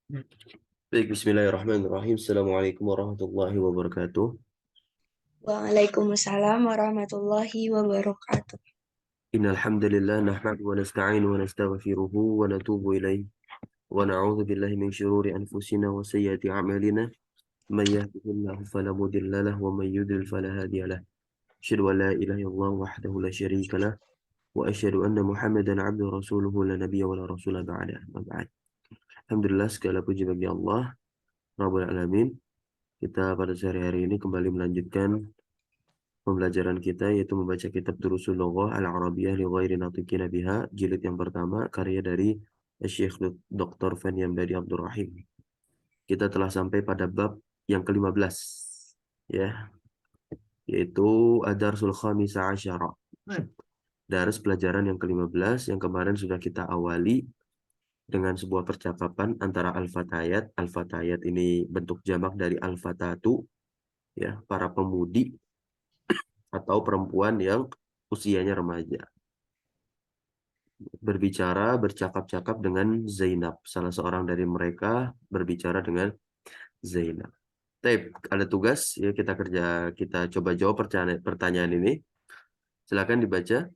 Baik, bismillahirrahmanirrahim. Assalamualaikum warahmatullahi wabarakatuh. Waalaikumsalam warahmatullahi wabarakatuh. Innal hamdalillah nahmaduhu wa nasta'inuhu wa nastaghfiruhu wa natubu ilaih wa na'udzu billahi min shururi anfusina wa sayyiati a'malina. Man yahdihillahu fala mudilla lahu wa man yudlil fala hadiya lahu. Asyhadu an la ilaha illallah wahdahu la syarika lah wa asyhadu anna Muhammadan 'abduhu rasuluhu la nabiyya wa la rasula ba'da. Amma ba'd. Alhamdulillah, segala puji bagi Allah Rabbul Alamin. Kita pada sore hari ini kembali melanjutkan pembelajaran kita, yaitu membaca kitab Durusul Lughah Al-Arabiyah li Ghairi Natiqina Biha, jilid yang pertama, karya dari Syekh Dr. Fani Amdadi Abdul Rahim. Kita telah sampai pada bab yang ke-15, ya, yaitu Ad-Darsul Khamisa Asyara. Dars pelajaran yang ke-15 yang kemarin sudah kita awali dengan sebuah percakapan antara al-fatayat. Al-fatayat ini bentuk jamak dari al-fatatu, ya, para pemudi atau perempuan yang usianya remaja. Bercakap-cakap dengan Zainab. Salah seorang dari mereka berbicara dengan Zainab. Tape, ada tugas ya, kita coba jawab pertanyaan ini. Silakan dibaca.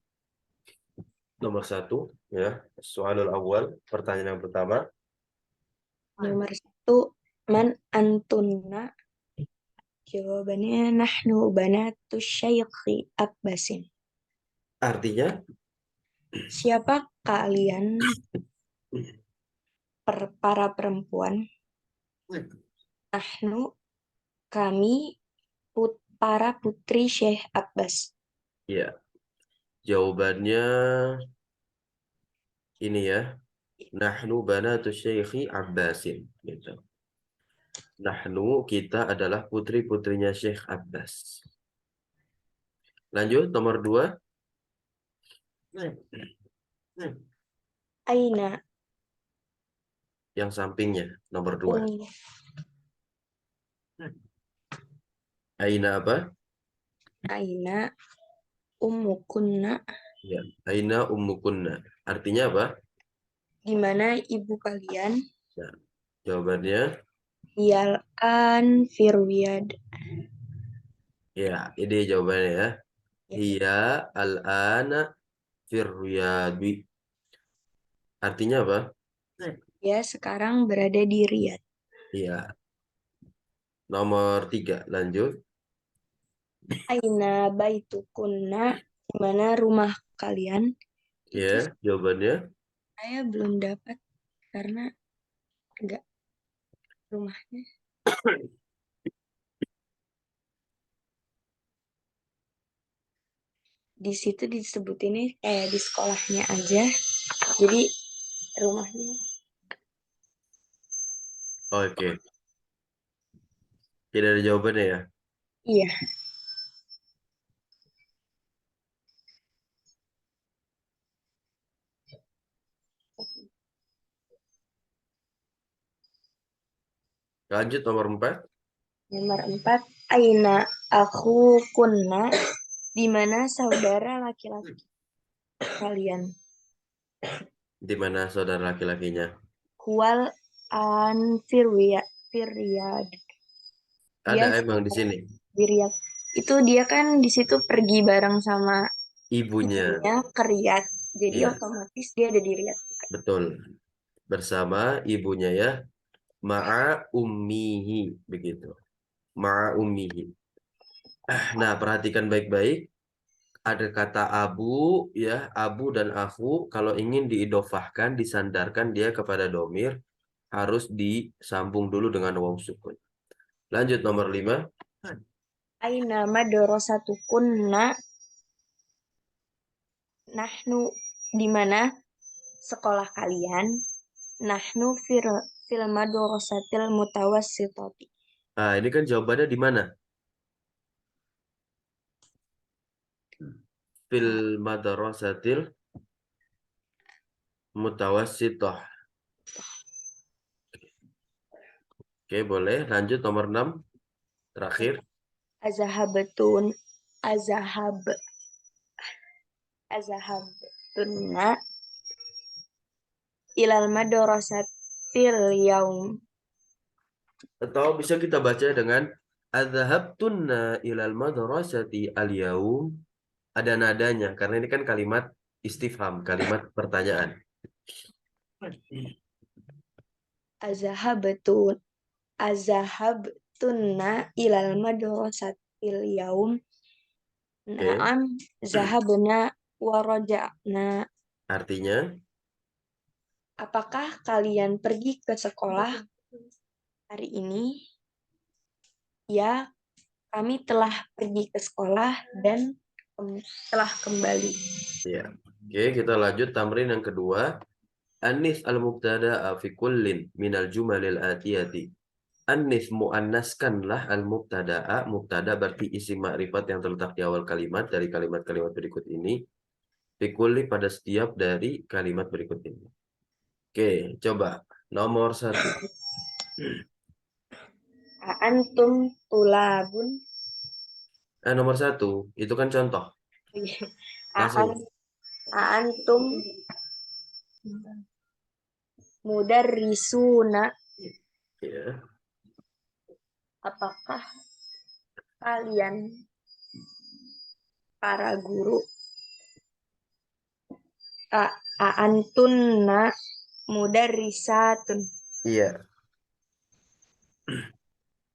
Nomor satu, ya, soalul awal, pertanyaan yang pertama. Nomor satu, man antunna? Jawabannya nahnu banatu syaikhi Abbasin. Artinya, Siapa kalian para perempuan? Nahnu, kami para putri Syekh Abbas. ya, jawabannya ini ya. Nahnu banatu syekhi Abbasin. Gitu. Nahnu, kita adalah putri-putrinya Syekh Abbas. Lanjut, nomor dua. Aina Yang sampingnya, nomor dua. Aina apa? Aina ummukunna? Ya. Aina ummukunna. Artinya apa? Di mana ibu kalian? Ya. Jawabannya, Yal'an Firwiyad. ya, ini jawabannya ya. Ya, Hiya al-ana firriyadwi. Artinya apa? dia sekarang berada di Riyadh. Ya. Nomor tiga, lanjut. Aina baitukunna? Di mana rumah kalian? Itu Ya, jawabannya. saya belum dapat karena enggak rumahnya. Di situ disebut ini kayak di sekolahnya aja. Jadi rumahnya. Oke. Tidak ada jawabannya ya. Iya, Lanjut nomor empat. nomor 4. Aina aku kunna? Di mana saudara laki-laki kalian? Di mana saudara laki-lakinya? Huwal an Firyad. Ada Dia emang di sini. di Riyadh. Itu dia kan di situ pergi bareng sama Ibunya. ibunya ke Riyadh. Jadi Iya, otomatis dia ada di Riyadh. betul. Bersama ibunya ya. Ma'a ummihi. Begitu. Ma'a ummihi. Nah, perhatikan baik-baik. Ada kata abu, ya, abu dan aku. Kalau ingin diidofahkan, disandarkan dia kepada domir, harus disambung dulu dengan waw sukun. Lanjut nomor 5. Aina madrasatukunna? Nahnu, di mana sekolah kalian? Nahnu fil madrasatil mutawassitati. Nah, ini kan jawabannya di mana? Fil madrasatil mutawassithah. Oke, boleh. Lanjut nomor 6. Terakhir. Azahabatun azahab azahabtunna ilal madrasat yaum. Atau bisa kita baca dengan adzahabtunna ilal madrasati al-yaum. Ada nadanya karena ini kan kalimat istifham, kalimat pertanyaan. Azahabtun azahabtunna ilal madrasatil yaum. Oke, Naam zahabna wa raja'na. artinya Apakah kalian pergi ke sekolah hari ini? Ya, kami telah pergi ke sekolah dan telah kembali. ya. Oke, kita lanjut tamrin yang kedua. Anis al-mubtada'a fi kullin minal jumalil atiyati. Anis muannaskanlah al-mubtada'a. Mubtada berarti isim ma'rifat yang terletak di awal kalimat dari kalimat-kalimat berikut ini. Fi kulli pada setiap dari kalimat berikut ini. Oke, coba nomor 1. Antum tulabun. Nomor 1 itu kan contoh. Aan Langsung. antum mudarrisuna. Ya. Apakah kalian para guru? Antunna mudarrisatun. Iya.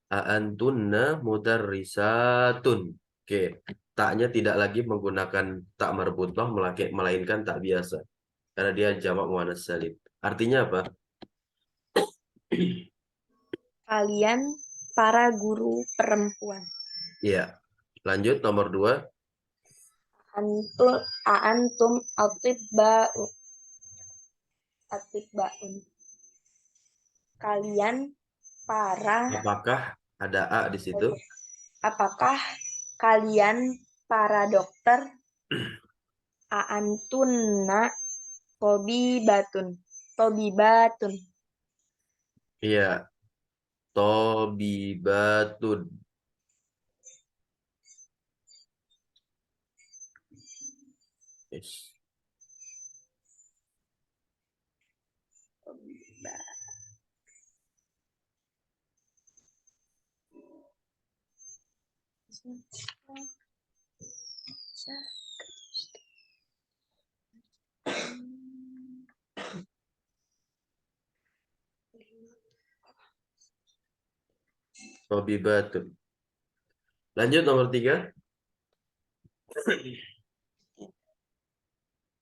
Aantunna mudarrisatun. Oke, taknya tidak lagi menggunakan tak marbutah melainkan tak biasa. Karena dia jamak muannas salim. Artinya apa? Kalian para guru perempuan. Iya. Lanjut nomor 2. Antum atibbaun. Kalian para Apakah ada A di situ? apakah kalian para dokter? Antunna tobibatun. Iya. Tobibatun. Yes. Tobibatun. Lanjut nomor 3.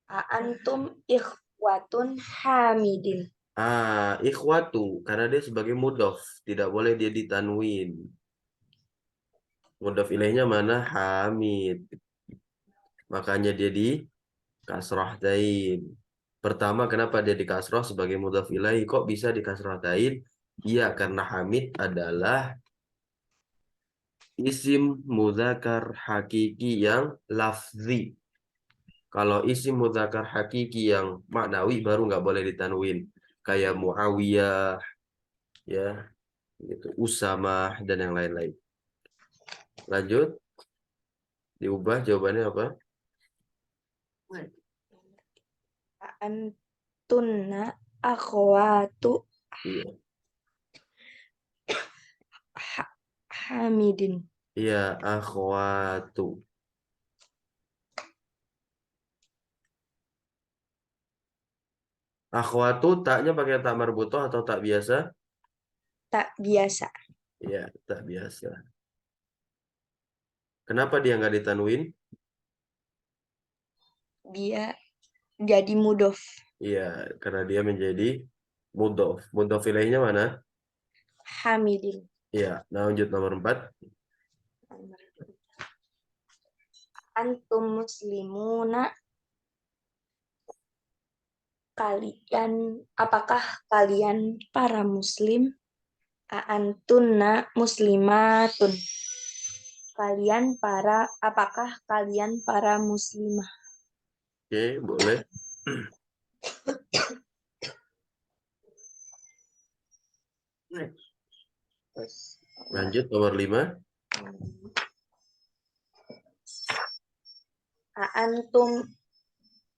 Antum ikhwatun hamidin. Ikhwatu karena dia sebagai mudhof, tidak boleh dia ditanwin. Mudhof ilaihnya mana? Hamid. Makanya dia di kasrohtain. Pertama, kenapa dia di kasroh sebagai mudhof ilaih? Kok bisa di kasrohtain? Iya, karena Hamid adalah isim mudzakkar hakiki yang lafzi. Kalau isim mudzakkar hakiki yang maknawi baru nggak boleh ditanwin. Kayak Muawiyah, ya, gitu, Usamah dan yang lain-lain. Lanjut, diubah jawabannya apa? Antunna akhwatu Iya, hamidin. iya, akhwatu. Akhwatu taknya pakai tak marbutoh atau tak biasa? Tak biasa. Iya, tak biasa. Kenapa dia nggak ditanwin? Dia jadi mudof. Iya, karena dia menjadi mudhof. Mudhof ilaihnya mana? Hamidin. Iya, nah lanjut nomor 4. Antum muslimuna. Apakah kalian para muslim? Antunna muslimatun. Apakah kalian para muslimah? Oke, boleh. Lanjut nomor 5. Antum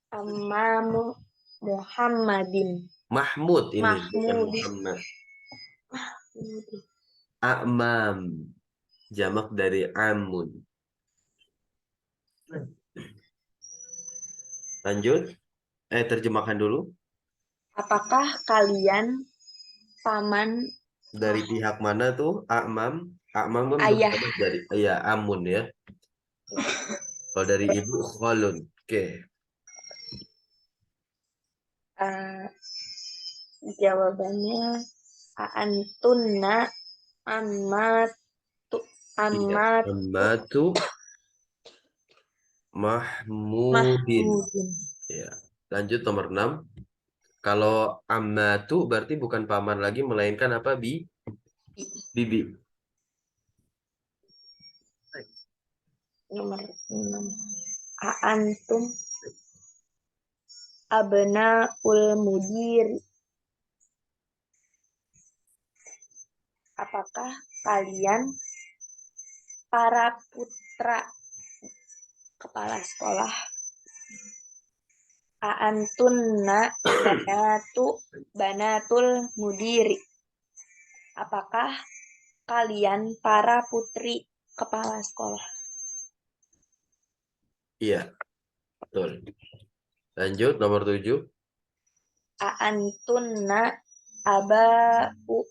amamu Muhammadin. Mahmud ini bukan Mahmud. Muhammad. A'mam, jamak dari amun. Lanjut, terjemahkan dulu. Apakah kalian paman Dari pihak mana tuh? A'mam. A'mam kan ayah? jamak dari ya amun ya. Kalau dari ibu kholun. Oke. Eh, jawabannya antunna amat Iya. amat Ammatu Mahmudin. Mahmudin. Ya. Lanjut nomor 6. Kalau ammatu berarti bukan paman lagi melainkan apa bibi. Nomor 6. Antum abnaul mudir. Apakah kalian para putra kepala sekolah? Antunna banatul mudiri. Apakah kalian para putri kepala sekolah? Iya, betul. Lanjut nomor 7. Antunna abau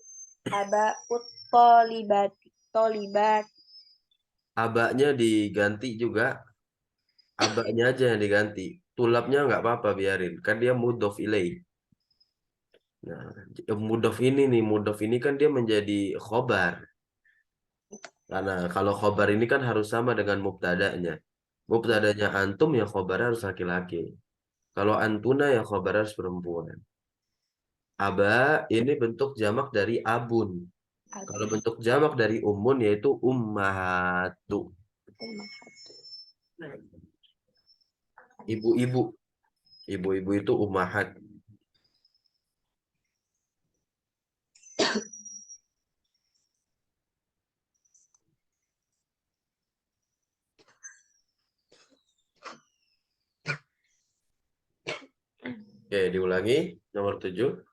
abaut tolibat. Abaknya diganti juga. Abaknya aja yang diganti. Tulapnya nggak apa-apa biarin. Kan dia mudhof ilaih. Nah, mudhof ini kan dia menjadi khobar. Karena kalau khobar ini kan harus sama dengan mubtada'nya. Mubtada'nya antum ya khobar harus laki-laki. Kalau antuna ya khobar harus perempuan. Aba ini bentuk jamak dari abun. Kalau bentuk jamak dari umun yaitu ummahatu. Ibu-ibu. Ibu-ibu itu ummahat. Oke, diulangi. Nomor 7.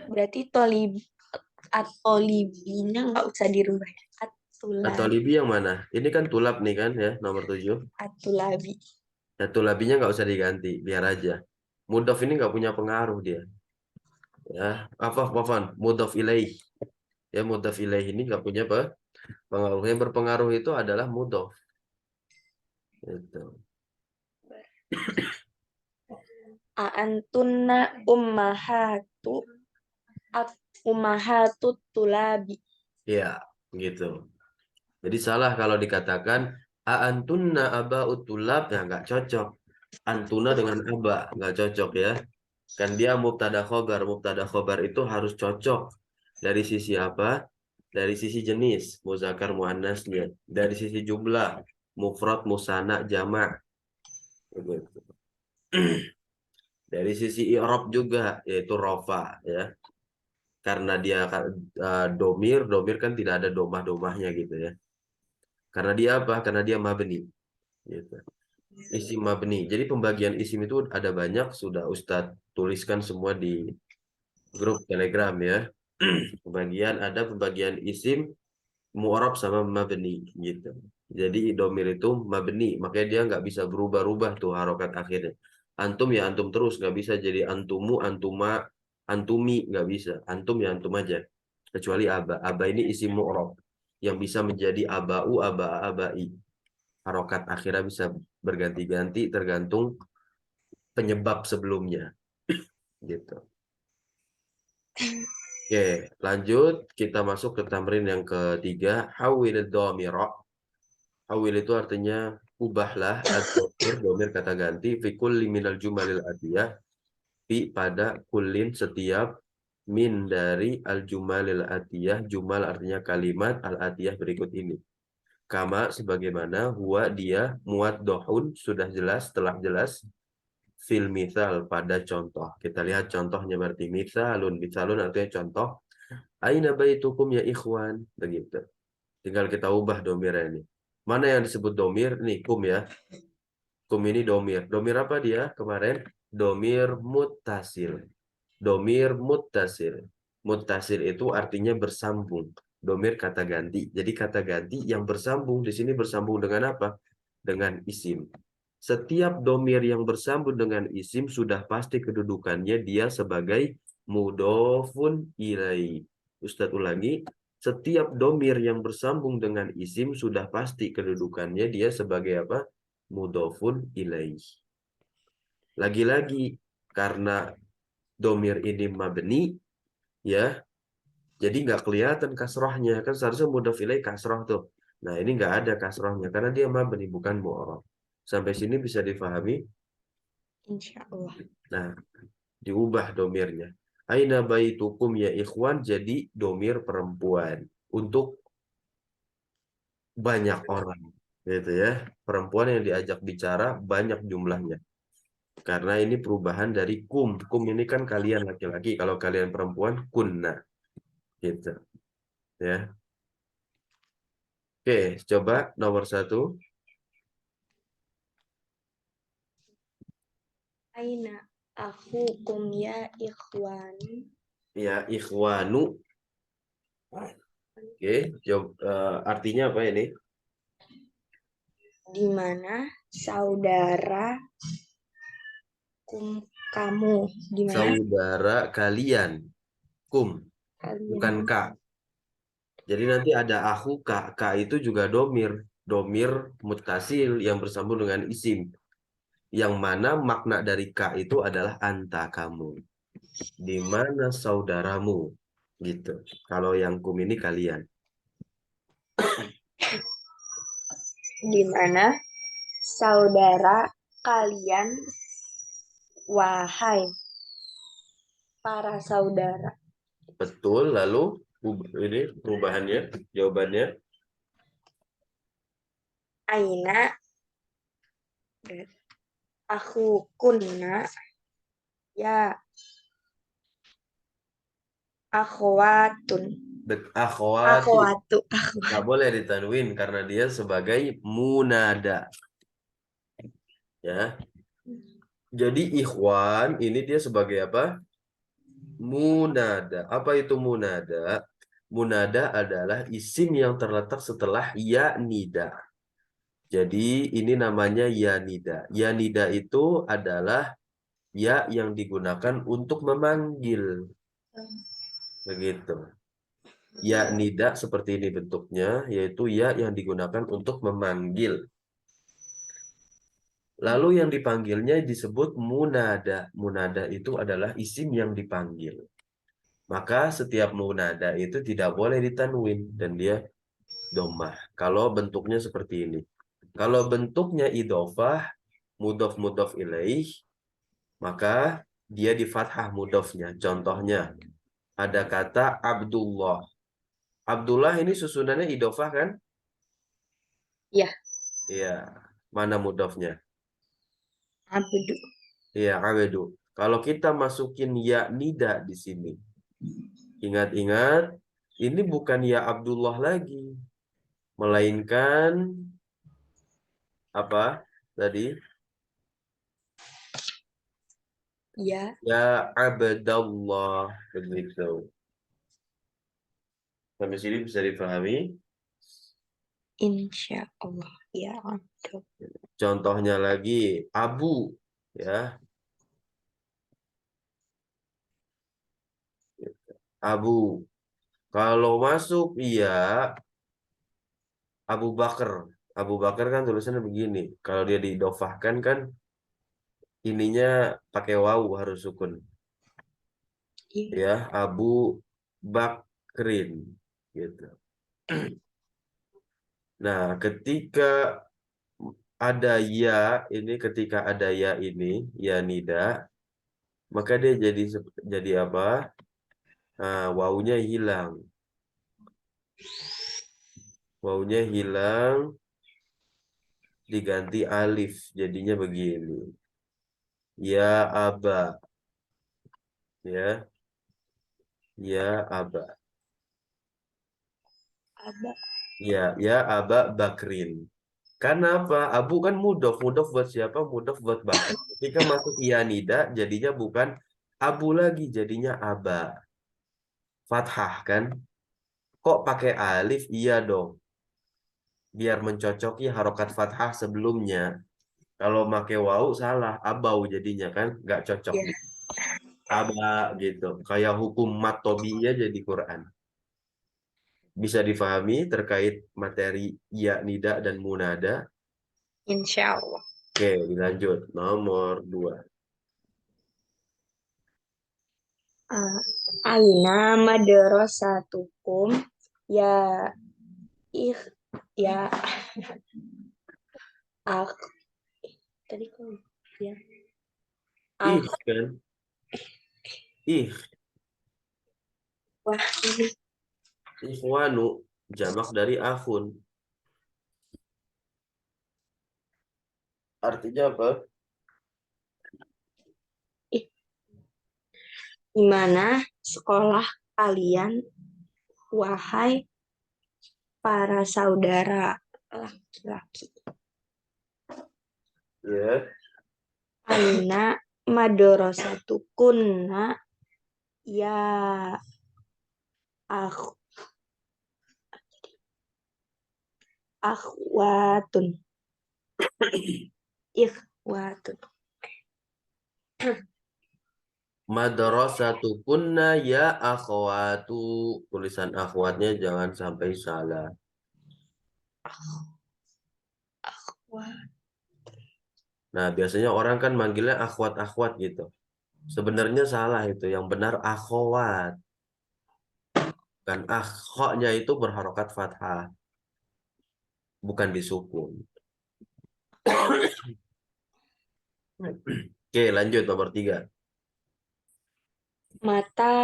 Berarti atolibinya nggak usah dirubah. Atau libi yang mana? Ini kan tulap nih kan ya, nomor 7. Atulabi. Ya, tulabinya nggak usah diganti, biar aja. Mudhof ini nggak punya pengaruh dia. Ya, apa? Mudhof ilaih. Ya, mudhof ilaih ini nggak punya pengaruh. Yang berpengaruh itu adalah mudhof. Gitu. Antunna ummahatut tulabi. Ya, gitu. Jadi salah kalau dikatakan antunna aba utulab, ya nggak cocok. Antuna dengan aba nggak cocok ya. Kan dia mubtada khobar. Mubtada khobar itu harus cocok. Dari sisi apa? Dari sisi jenis, muzakkar muannasnya. Dari sisi jumlah, mufrad, musanna, jamak. Begitu. Dari sisi i'rab juga, yaitu rofa ya. Karena dia domir kan tidak ada domah-domahnya gitu ya. Karena dia apa? Karena dia mabni. Gitu. Isim mabni. Jadi pembagian isim itu ada banyak, sudah Ustadz tuliskan semua di grup Telegram ya. Pembagian isim mu'rab sama mabni gitu. Jadi domir itu mabni, makanya dia nggak bisa berubah-ubah tuh harokat akhirnya. Antum ya antum terus, nggak bisa jadi antumu, antuma, antumi, nggak bisa. Antum ya antum aja. Kecuali aba. Aba ini isim mu'rab yang bisa menjadi abau, aba, abai. Harokat akhirnya bisa berganti-ganti tergantung penyebab sebelumnya gitu. Oke, lanjut kita masuk ke tamrin yang ketiga. Hawil dhamira. Hawil itu artinya ubahlah ad-dhamir, dhamir kata ganti fi kulli minal jumalil atiyah, fi pada kullin setiap min dari al jumalil atiyah. Jumal artinya kalimat, al atiyah berikut ini. Kama sebagaimana huwa dia muat dohun sudah jelas, telah jelas fil misal pada contoh. Kita lihat contohnya berarti misalun artinya contoh. Aina baitukum ya ikhwan, begitu. Tinggal kita ubah domirnya ini. Mana yang disebut domir? Nih, kum ya. Kum ini domir. Domir apa dia kemarin? domir muttasil. Domir muttasil. Muttasil itu artinya bersambung. Domir kata ganti. Jadi kata ganti yang bersambung di sini bersambung dengan apa? Dengan isim. Setiap domir yang bersambung dengan isim sudah pasti kedudukannya dia sebagai mudhofun ilaih. Ustadz ulangi, setiap domir yang bersambung dengan isim sudah pasti kedudukannya dia sebagai apa? Mudhofun ilaih. Lagi-lagi karena domir ini mabni, ya, jadi nggak kelihatan kasrohnya. Kan seharusnya mudhof ilaih kasroh tuh. Nah ini nggak ada kasrohnya karena dia mabni bukan mu'rab. Sampai sini bisa difahami? Insya Allah. Nah, diubah domirnya. Aina baitukum ya ikhwan jadi domir perempuan untuk banyak orang, gitu ya. Perempuan yang diajak bicara banyak jumlahnya. Karena ini perubahan dari kum. Kum ini kan kalian laki-laki, kalau kalian perempuan kunna, gitu ya. Oke, coba nomor 1. Aina akhukum ya ikhwan. Ya, ikhwanu. Oke, artinya apa ini? Di mana saudara kamu? Di mana Saudara kalian. Kum, bukan kalian? kak. Jadi nanti ada aku kak. Kak itu juga domir. Domir mutasil yang bersambung dengan isim. Yang mana makna dari kak itu adalah anta kamu. Di mana saudaramu? Gitu. Kalau yang kum ini kalian. Di mana saudara kalian, wahai para saudara? Betul, lalu ini perubahannya, jawabannya. Aina aku kunna ya akhwatun. Akhwatu. Akhwatu. Nggak boleh ditanwin karena dia sebagai munada. Ya. Jadi ikhwan ini dia sebagai apa? Munada. Apa itu munada? Munada adalah isim yang terletak setelah ya nida. Jadi ini namanya ya nida. Ya nida itu adalah ya yang digunakan untuk memanggil. Begitu. Ya nida seperti ini bentuknya, yaitu ya yang digunakan untuk memanggil. Lalu yang dipanggilnya disebut munada. Munada itu adalah isim yang dipanggil. Maka setiap munada itu tidak boleh ditanwin dan dia domah. Kalau bentuknya seperti ini. Kalau bentuknya idofah, mudof mudof ilaih, maka dia di fathah mudofnya. Contohnya ada kata Abdullah. Abdullah ini susunannya idofah kan? Ya, Iya. Mana mudofnya? abdu. Iya, abedu. Kalau kita masukin ya nida di sini, ingat-ingat, ini bukan ya Abdullah lagi, melainkan apa tadi? Ya, Ya Abdallah, begitu. Sampai sini bisa dipahami. insya Allah. Ya, abdu. Contohnya lagi, Abu, ya, Abu. Kalau masuk, iya, Abu Bakar. Abu Bakar kan tulisannya begini. Kalau dia didofahkan kan ininya pakai wawu harus sukun. Ya, Ya, Abu Bakrin gitu. Nah, ketika ada ya ini ketika ada ya ini ya nida, maka dia jadi apa? Nah, wawunya hilang. Wawunya hilang diganti alif jadinya begini. Ya aba ya, ya aba. aba. Ya, ya aba Bakrin. Karena apa? Abu kan mudhof. Mudhof buat siapa? Mudhof buat bapak. Ketika masuk iya nida, jadinya bukan abu lagi, jadinya aba. Fathah kan? Kok pakai alif? Iya dong. Biar mencocoki harokat fathah sebelumnya. Kalau pakai wau salah, abau jadinya kan? Nggak cocok. Ya. Aba gitu. Kayak hukum mat aja di Quran. Bisa difahami terkait materi ya, nida, dan munada. Insya Allah. Oke, dilanjut. Nomor 2. Aina madrasatukum ya ih ya ak tadi kok ya Ih ak kan? Ih, wah ini ikhwanu. Jamak dari akhun. Artinya apa? ih, gimana sekolah kalian wahai para saudara laki-laki. Ya. Aina madrasatukunna ya akh akhwatun ikhwatun. Madrasatukunna ya akhwatu. Tulisan akhwatnya jangan sampai salah. Akhwat. Nah, biasanya orang kan manggilnya akhwat-akhwat gitu. Sebenarnya salah itu. Yang benar akhwat. Kan akhoknya itu berharokat fathah. Bukan disukun. Oke, lanjut nomor 3. Mata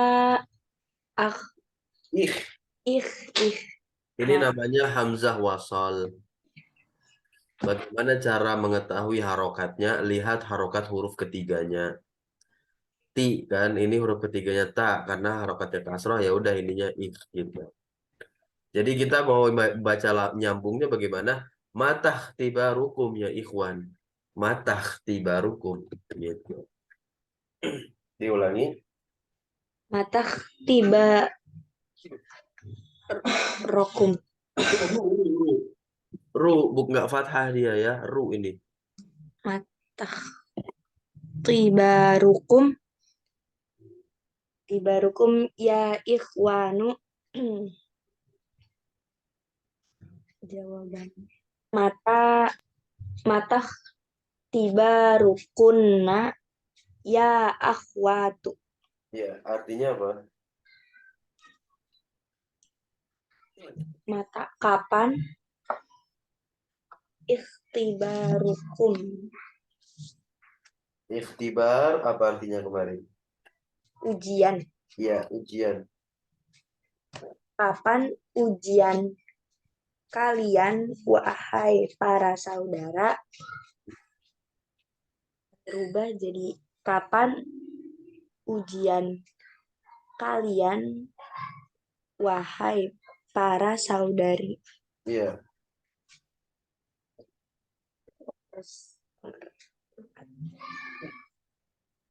akh Ih, ih ih ini namanya hamzah wasal. Bagaimana cara mengetahui harokatnya? Lihat harokat huruf ketiganya. Ti kan, ini huruf ketiganya ta karena harokatnya kasroh ya udah ininya ih gitu. Jadi kita mau baca nyambungnya bagaimana? Matah tiba rukum ya ikhwan. Matah tiba rukum gitu. Diulangi. mata tiba rokum Ru. Ru, nggak fathah dia ya. Ru ini. mata tiba rukum ya ikhwanu. Jawaban mata mata tiba rukunna ya akhwatu. Ya, artinya apa? Mata kapan ikhtibarukum Ikhtibar apa artinya kemarin? ujian. Ya, ujian. Kapan ujian kalian wahai para saudara, berubah jadi kapan ujian kalian wahai para saudari. Iya, Terus,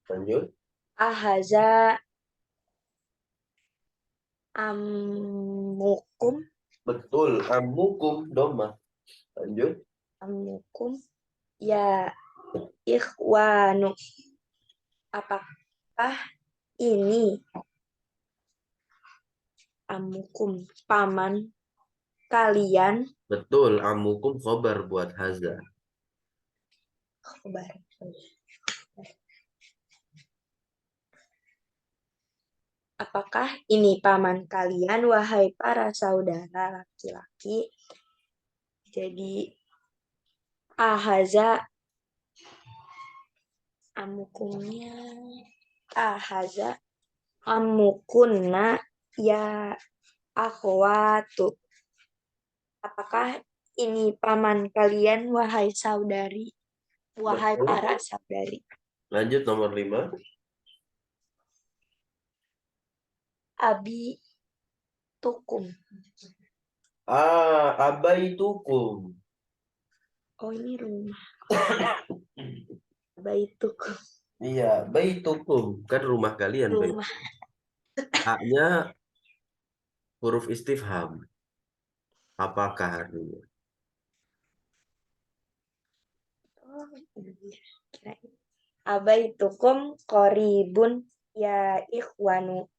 lanjut. ahaza amukum Betul, amukum doma. Lanjut. amukum ya ikhwanu. Apakah ini amukum paman kalian? Betul, amukum khobar buat haza. Khobar. Apakah ini paman kalian, wahai para saudara laki-laki? Jadi, ahaza amukumnya, ahaza amukunna ya akhwatu. Apakah ini paman kalian, wahai saudari, wahai Betul. para saudari? Lanjut nomor 5. Abi tukum. Ah, abaitukum. Oh, ini rumah. Baitukum. Iya, baitukum kan rumah kalian. Bait. Rumah. A-nya huruf istifham. Apakah artinya? Oh, iya. Kirain. Abaitukum qoribun ya ikhwanu.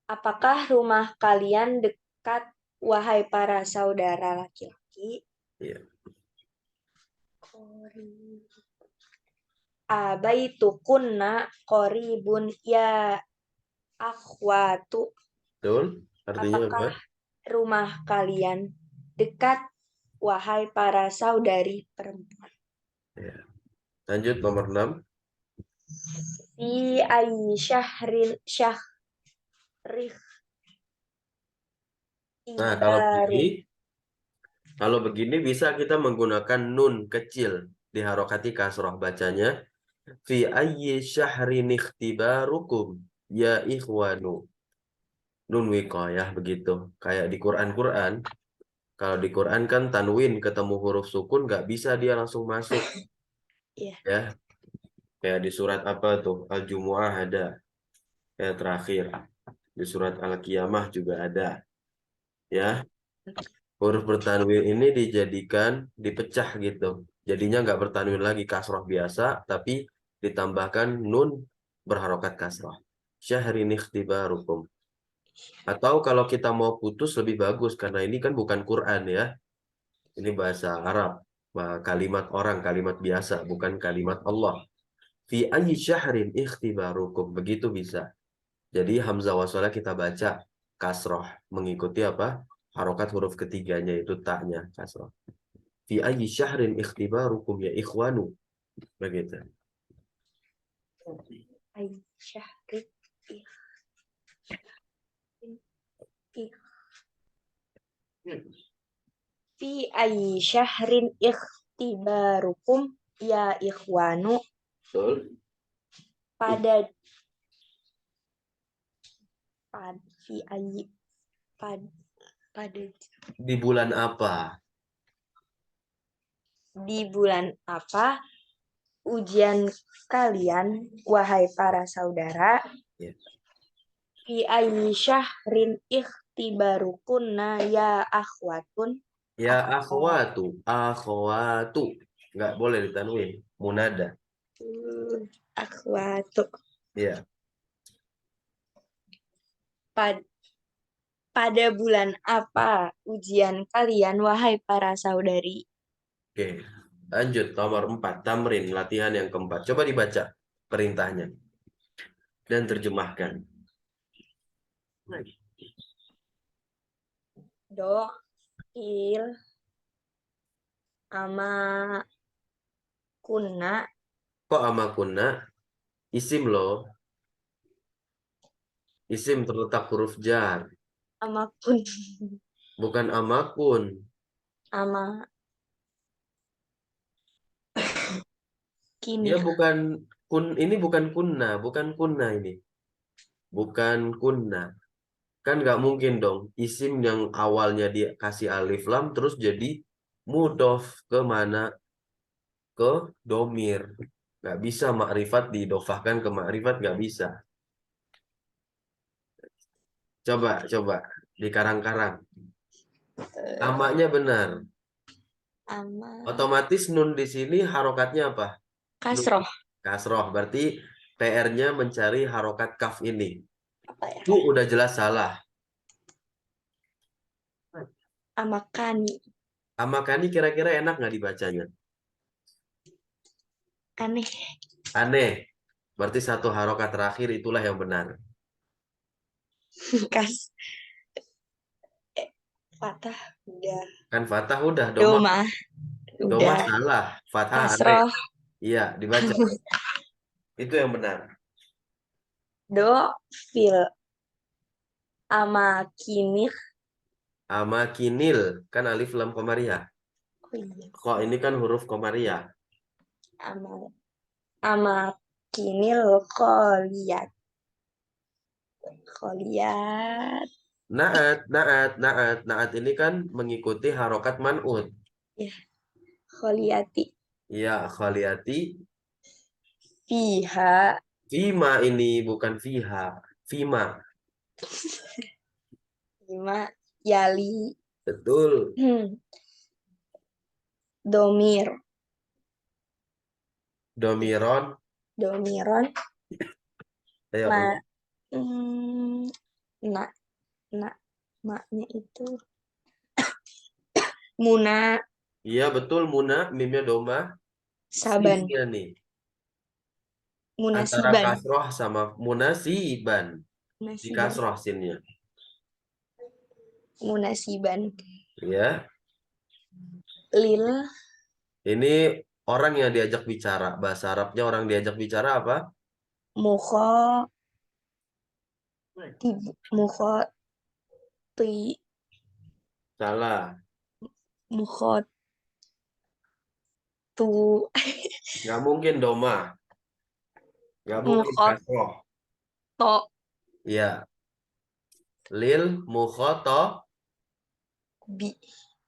Apakah rumah kalian dekat, wahai para saudara laki-laki? Iya. Qorib. Abaitukunna qoribun ya akhwatu. Betul? Artinya apa? Apakah rumah kalian dekat, wahai para saudari perempuan? Ya. Lanjut nomor 6. Fi ayyi syahrin syahrih Nah, ibaru. kalau begini bisa kita menggunakan nun kecil diharokati kasroh bacanya fi ayyi syahrin ikhtibarukum ya ikhwanu. Nun wiqayah begitu. Kayak di Quran. Kalau di Quran kan tanwin ketemu huruf sukun nggak bisa dia langsung masuk Iya. ya. Kayak di surat apa tuh? Al-Jumu'ah ada. Kayak terakhir. Di surat Al-Qiyamah juga ada. Ya, huruf bertanwin ini dijadikan dipecah gitu. Jadinya nggak bertanwin lagi kasroh biasa, tapi ditambahkan nun berharokat kasroh. Syahrin ikhtibarukum. Atau kalau kita mau putus lebih bagus karena ini kan bukan Quran ya. Ini bahasa Arab, kalimat orang, kalimat biasa, bukan kalimat Allah. Fi ayyi syahrin ikhtibarukum. Begitu bisa. Jadi hamzah wasolah kita baca kasroh mengikuti apa? Harokat huruf ketiganya itu taknya kasroh. Fi ayyi syahrin ikhtibarukum ya ikhwanu. Begitu. Ayyi syahrin fi ayyi syahrin ikhtibarukum ya ikhwanu. Betul. Pada fi ayyi pada Di bulan apa? di bulan apa ujian kalian, wahai para saudara? Ya, Fi ayyi syahrin ikhtibarukunna ya akhwatun. ya akhwatu. Akhwatu. Nggak boleh ditanwin. Munada. Akhwatu. Ya. Pada bulan apa ujian kalian, wahai para saudari? Oke. Lanjut nomor 4. Tamrin. Latihan yang keempat. Coba dibaca perintahnya. Dan terjemahkan. Do il ama kunna. Kok amakunna? Isim loh. Isim terletak huruf jar. Ama kun. Bukan amakun. Ama kini. Dia bukan ini bukan kunna ini. Bukan kunna. Kan nggak mungkin dong isim yang awalnya dia kasih alif lam terus jadi mudof ke mana? Ke domir. Nggak bisa makrifat didofahkan ke makrifat nggak bisa. Coba di karang-karang. Amaknya benar. Ama Otomatis nun di sini harokatnya apa? Nun kasroh. kasroh. Berarti PR-nya mencari harokat kaf ini. Apa ya? Itu udah jelas salah. Ama kani. Amakani kira-kira enak nggak dibacanya? Aneh. Aneh. Berarti satu harokat terakhir itulah yang benar. Kas. Patah udah. Kan Fatah udah, Doma Doma udah. salah. Fatah aneh. Kasroh. Iya, dibaca. Itu yang benar. Do fil ama kini. Amakinil. Kan alif lam komariah. Oh iya. Kok ini kan huruf komariah. Ama ama kini lo koliat. Koliat. Naat ini kan mengikuti harokat man'ud. Ya. Kholiyati. Ya, kholiyati. Fiha. Fima ini bukan fiha. Fima. Lima. Yali. Betul. Domir. Domiron. Domiron. Ayo Ma. ulang. Na. Na. Maknya itu. Muna. Iya betul Muna. Mimnya doma. Saban. Sinnya nih. Antara Munasiban. kasroh sama munasiban. Di Munasiban. kasroh sinnya. Munasiban. Ya. Lil. Ini orang yang diajak bicara. Bahasa Arabnya orang diajak bicara apa? Mukho. Mukho. Ti. Salah. Mukho. Tu. Nggak mungkin doma. Nggak mungkin Mukho. kasroh. To. Iya. Lil mukhoto. Bi.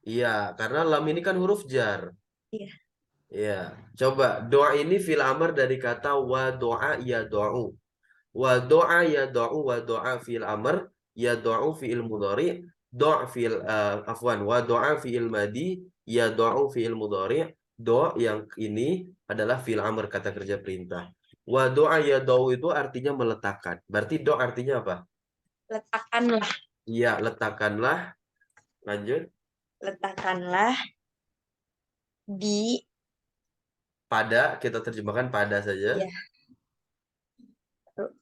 Iya. Karena lam ini kan huruf jar. Iya. Iya. Coba. Doa ini fil amr dari kata wa doa ya do'u. Wa doa ya do'u. Wa doa fil amr. Ya do'u fi'il mudhari. Do' fil afwan. Wa doa fi'il madi. Ya do'u fi'il mudhari. Do' yang ini adalah fil amr kata kerja perintah. Wa doa ya do'u itu artinya meletakkan. Berarti do artinya apa? Letakkanlah. Iya, letakkanlah. Lanjut. Letakkanlah di. Pada, kita terjemahkan pada saja. Ya.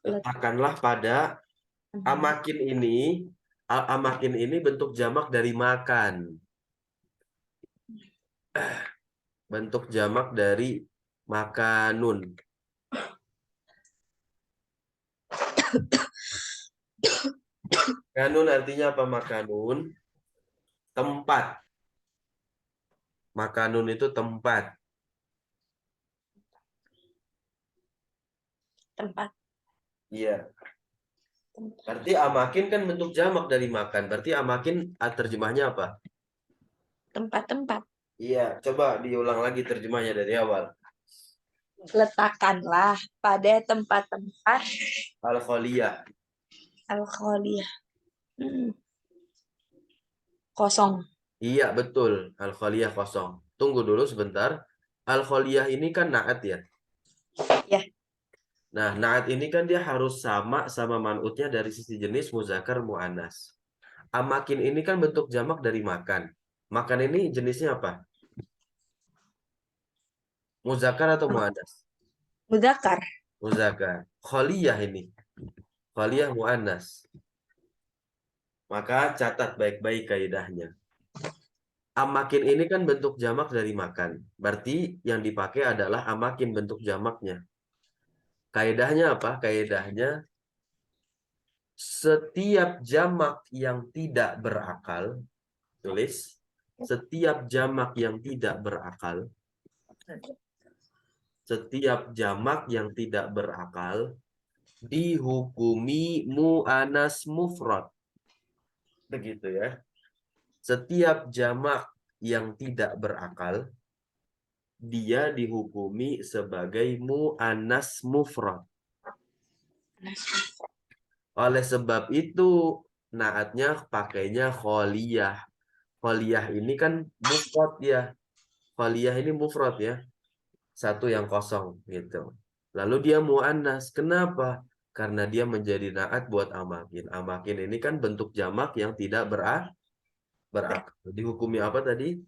Letakkanlah pada. Amakin ini. Amakin ini bentuk jamak dari makan. Bentuk jamak dari makanun. Makanun artinya apa makanun? Tempat. Makanun itu tempat. Tempat. Iya. Berarti amakin kan bentuk jamak dari makan. Berarti amakin terjemahnya apa? Tempat-tempat. Iya, coba diulang lagi terjemahnya dari awal. Letakkanlah pada tempat-tempat Al-Kholiyah. al-kholiyah. Kosong. Iya, betul. Al-Kholiyah kosong. Tunggu dulu sebentar. Al-Kholiyah ini kan naat ya? Ya. Nah, naat ini kan dia harus sama man'utnya dari sisi jenis muzakkar mu'annas. Amakin ini kan bentuk jamak dari makan. Makan ini jenisnya apa? Muzakkar atau mu'annas? Mudzakkar. Muzakkar. Kholiyah ini. Kholiyah mu'annas. Maka catat baik-baik kaidahnya. Amakin ini kan bentuk jamak dari makan. Berarti yang dipakai adalah amakin bentuk jamaknya. Kaidahnya apa? Kaidahnya setiap jamak yang tidak berakal, tulis, setiap jamak yang tidak berakal, setiap jamak yang tidak berakal dihukumi mu'anas mufrad. Begitu ya. Setiap jamak yang tidak berakal dia dihukumi sebagai mu'annas mufrad. Oleh sebab itu naatnya pakainya kholiyah. Kholiyah ini kan mufrad ya. Kholiyah ini mufrad ya. Satu yang kosong gitu. Lalu dia mu'annas. Kenapa? Karena dia menjadi naat buat amakin. Amakin ini kan bentuk jamak yang tidak berakal. Dihukumi apa tadi?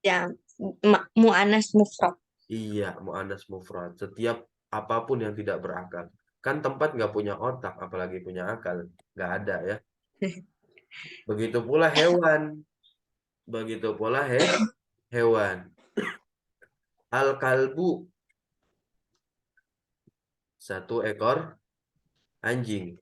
Ya, mu'anas mufrad. Iya, mu'annas mufrad. Setiap apapun yang tidak berakal. Kan tempat nggak punya otak, apalagi punya akal. Nggak ada ya. Begitu pula hewan. Begitu pula hewan. Al-kalbu. Satu ekor anjing.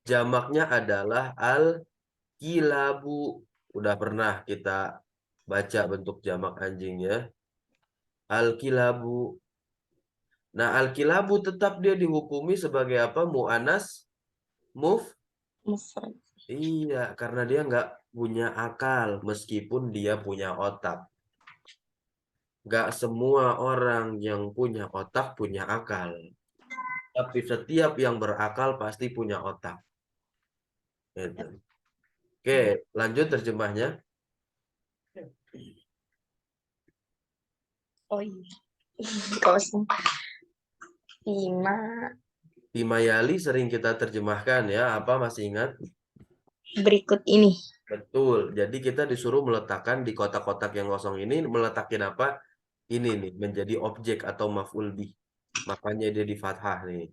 Jamaknya adalah al-kilabu. Udah pernah kita baca bentuk jamak anjingnya. Al-kilabu. Nah, al-kilabu tetap dia dihukumi sebagai apa? Mu'anas Mufrad. Iya, karena dia nggak punya akal meskipun dia punya otak. Gak semua orang yang punya otak punya akal. Tapi setiap yang berakal pasti punya otak. Gitu. Oke, lanjut terjemahnya. Oh iya. Kosong. Lima. Himayali sering kita terjemahkan ya. Apa masih ingat? Berikut ini. Betul. Jadi kita disuruh meletakkan di kotak-kotak yang kosong ini meletakin apa? Ini nih menjadi objek atau maf'ul bih. Makanya dia di fathah nih.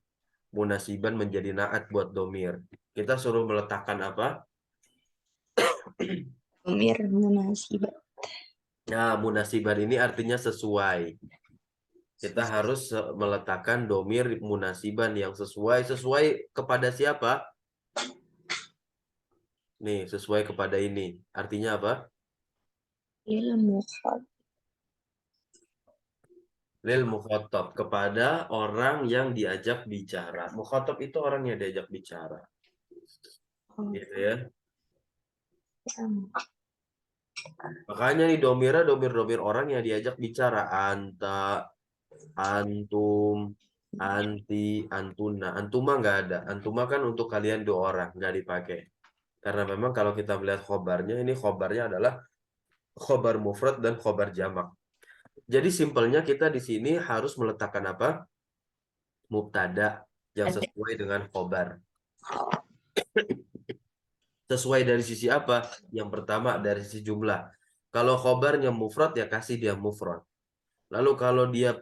Munasiban menjadi naat buat domir. Kita suruh meletakkan apa? Domir munasibah. Nah, munasiban ini artinya sesuai. Kita harus meletakkan domir munasiban yang sesuai. Sesuai kepada siapa? Nih, sesuai kepada ini. Artinya apa? Ilmu. Lil mukhatab. Kepada orang yang diajak bicara. Mukhatab itu orang yang diajak bicara. Gitu ya. Makanya nih domira domir-domir orang yang diajak bicara. Anta, antum, anti, antuna. Antuma nggak ada. Antuma kan untuk kalian dua orang. Nggak dipakai. Karena memang kalau kita melihat khobarnya, ini khobarnya adalah khobar mufrad dan khobar jamak. Jadi simpelnya kita di sini harus meletakkan apa? Mubtada yang Ada. sesuai dengan khobar. Sesuai dari sisi apa? Yang pertama dari sisi jumlah. Kalau khobarnya mufrad ya kasih dia mufrad. Lalu kalau dia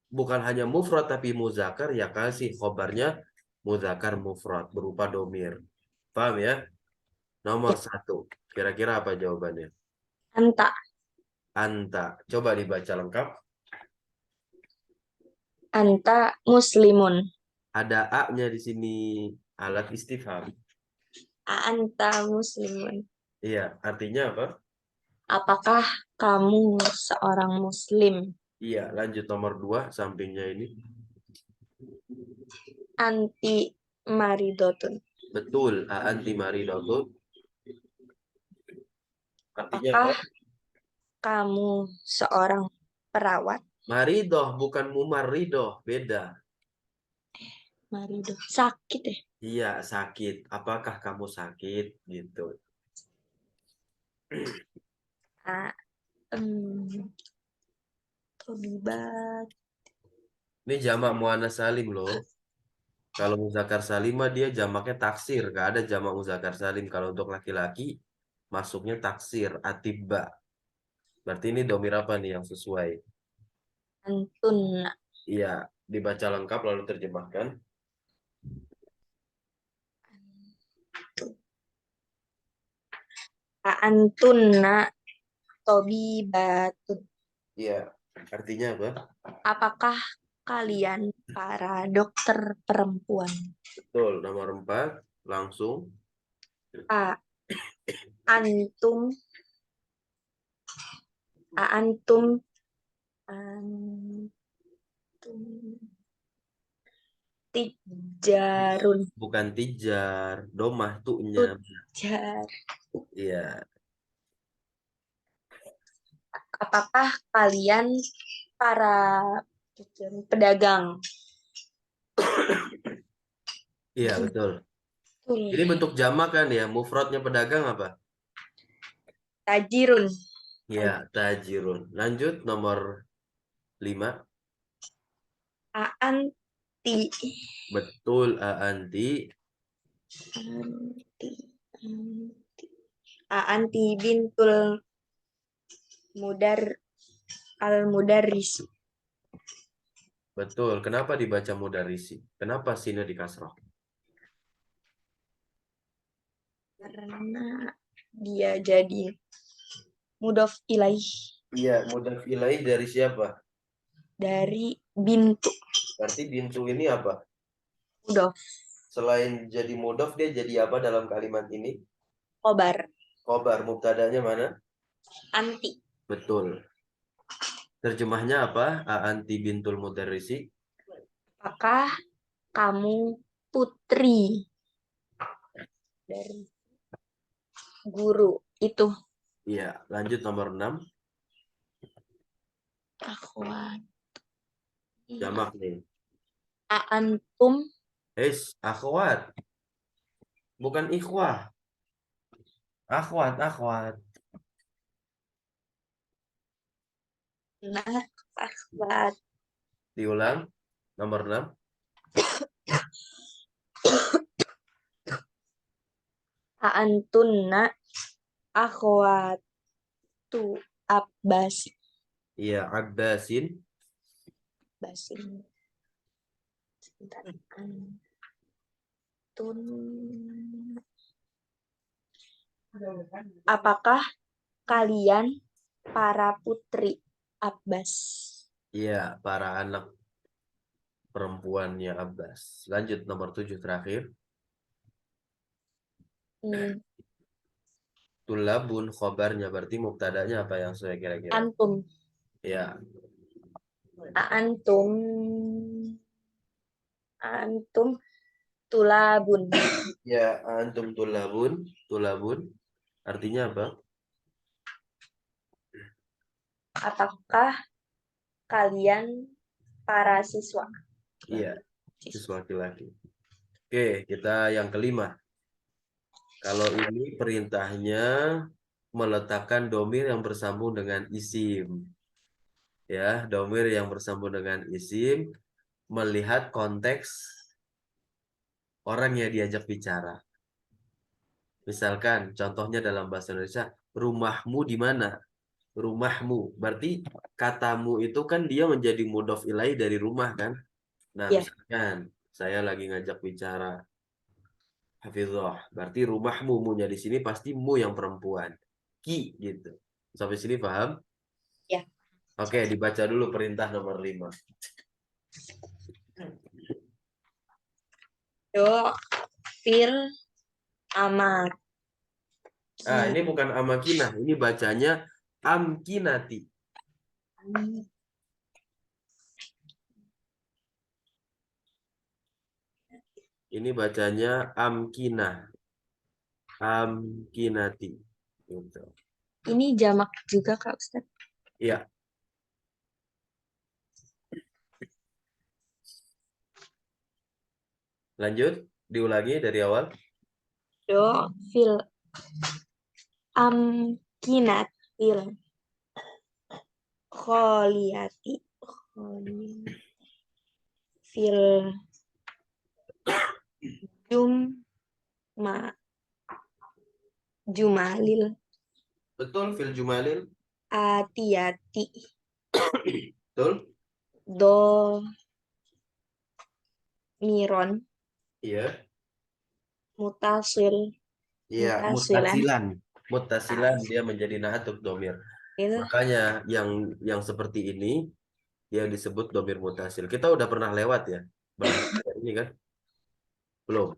bukan hanya mufrad tapi muzakkar ya kasih khobarnya muzakkar mufrad berupa domir. Paham ya? Nomor Ya. satu. Kira-kira apa jawabannya? Anta. Anta. Coba dibaca lengkap. Anta muslimun. Ada A-nya di sini. Alat istifham. Anta muslimun. Iya, artinya apa? Apakah kamu seorang muslim? Iya, lanjut nomor dua sampingnya ini. Anti maridotun. Betul, anti maridotun. Artinya apa? Apakah kamu seorang perawat? Maridoh bukan mumaridoh, beda. Marido. Sakit ya? Iya, sakit. Apakah kamu sakit? Gitu. Ah, em, Tobibat. Ini jamak muannas salim loh. Kalau muzakkar salim mah dia jamaknya taksir, gak ada jamak muzakkar salim. Kalau untuk laki-laki masuknya taksir, atibba. Berarti ini domir apa nih yang sesuai? Antun. Iya, dibaca lengkap lalu terjemahkan. Antunna tobibatun. Iya, artinya apa? Apakah kalian para dokter perempuan? Betul, nomor 4 langsung. A. Antum. Antum. Antum. Tijarun. Bukan tijar, domah tuhnya. Tujar. Iya, Apakah kalian para pedagang? iya betul. Betul. Ini bentuk jamak kan ya, mufradnya pedagang apa? Tajirun. Ya, tajirun. Lanjut nomor 5. Anti. Betul, anti. Anti. Anti. Anti bintul mudar al mudarris. Betul. Kenapa dibaca mudarisi? Kenapa sini di kasrah? Karena dia jadi mudhof ilaih Iya, mudhaf ilaih dari siapa? dari bintu Berarti bintu ini apa? mudhof Selain jadi mudhaf, dia jadi apa dalam kalimat ini? khobar Khobar, mubtadanya mana? anti. Betul. Terjemahnya apa? Anti bintul mudarrisi. Apakah kamu putri dari guru itu? Iya, lanjut nomor 6. Akhwat. Jamak nih. Antum. Akhwat. Bukan ikhwah. Akhwat, akhwat. Nah, akhwat. Diulang. Nomor 6. Antunna akhwatu Abbas. Iya, Abbasin. Basin. Sebentar. Antun. Apakah kalian para putri Abbas? Iya, para anak perempuannya Abbas. Lanjut nomor 7 terakhir. Tulabun khobarnya berarti mubtadanya apa yang saya kira-kira? Antum. Ya, Antum. Antum tulabun. ya antum tulabun, tulabun artinya apa? Apakah kalian para siswa? Iya, siswa laki-laki. Oke, kita yang kelima. Kalau ini perintahnya meletakkan domir yang bersambung dengan isim. Ya, domir yang bersambung dengan isim melihat konteks orang yang diajak bicara. Misalkan contohnya dalam bahasa Indonesia, rumahmu di mana? Rumahmu. Berarti katamu itu kan dia menjadi mudhof ilaih dari rumah kan? Nah, Ya. misalkan saya lagi ngajak bicara Hafizah, berarti rumahmu, munya di sini pasti mu yang perempuan. Ki gitu. Sampai sini paham? Ya. Oke, dibaca dulu perintah nomor 5. Do fil amat. Ini bukan amakinah, ini bacanya amkinati. Ini bacanya amkinah. Amkinati. Gitu. Ini jamak juga Kak Ustaz. Iya. Lanjut, diulangi dari awal. Do fil amkinatil kholiyati fil juma jumalil Betul, fil jumalil. atiyati Betul? do miron Iya. mutasil Iya, mutasilan muttasilan. Muttasilan dia menjadi na'atuf domir. il Makanya yang seperti ini dia disebut domir mutasil. Kita udah pernah lewat ya bahas ini kan? Belum.